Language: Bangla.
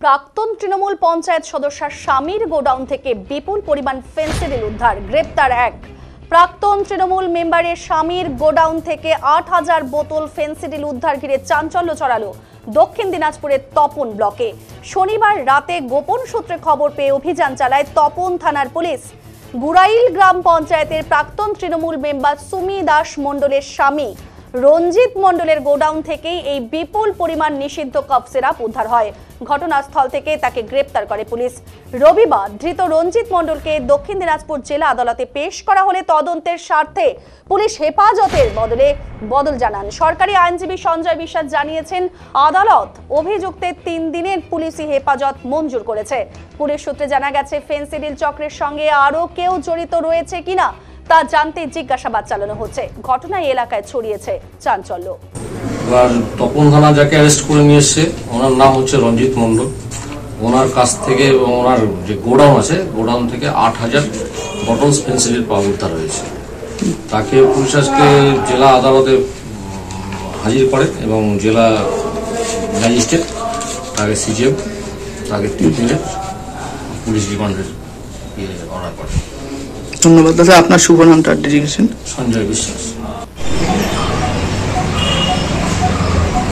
প্রাক্তন তৃণমূল পঞ্চায়েত সদস্যের স্বামীর গোডাউন থেকে বিপুল পরিমাণ ফেন্সিডিল উদ্ধার, গ্রেপ্তার এক। প্রাক্তন তৃণমূল মেম্বারের স্বামীর গোডাউন থেকে ৮,০০০ বোতল ফেন্সিডিল উদ্ধার ঘিরে চাঞ্চল্য ছড়ালো দক্ষিণ দিনাজপুরের তপন ব্লকে। শনিবার রাতে গোপন সূত্রে খবর পেয়ে অভিযান চালায় তপন থানার পুলিশ। গুড়াইল গ্রাম পঞ্চায়েতের প্রাক্তন তৃণমূল মেম্বার সুমি দাস মণ্ডলের স্বামী রঞ্জিত মণ্ডলের গোডাউন থেকেই এই বিপুল পরিমাণ নিষিদ্ধ কফ সিরাপ উদ্ধার হয়। ঘটনাস্থল থেকে তাকে গ্রেপ্তার করে পুলিশ। রবিবার ধৃত রঞ্জিত মণ্ডলকে দক্ষিণ দিনাজপুর জেলা আদালতে পেশ করা হলে তদন্তের স্বার্থে পুলিশ হেফাজতের বদল জানান। সরকারি আইনজীবী সঞ্জয় বিশ্বাস জানিয়েছেন, আদালত অভিযুক্তের ৩ দিনের পুলিশি হেফাজত মঞ্জুর করেছে। পুলিশ সূত্রে জানা গেছে, ফেন্সিডিল চক্রের সঙ্গে আরও কেউ জড়িত রয়েছে কিনা তা জানতে জিজ্ঞাসাবাদ চালানো হচ্ছে। ঘটনায় এলাকায় ছড়িয়েছে চাঞ্চল্য। তপন থানা যাকে অ্যারেস্ট করে নিয়ে এসছে, ওনার নাম হচ্ছে রঞ্জিত মণ্ডল। ওনার কাছ থেকে ওনার যে গোডাউন আছে, গোডাউন থেকে ৮,০০০ বটল ফেন্সিডিল পাওয়া উদ্ধার হয়েছে। তাকে পুলিশ আজকে জেলা আদালতে হাজির করে এবং জেলা ম্যাজিস্ট্রেট তাকে সিজিএম তাকে ৩ দিনের পুলিশ রিমান্ডের অর্ডার করে। ধন্যবাদ দাদা। আপনার শুভ নামটা ডেডিকেশন? সঞ্জয় বিশ্বাস।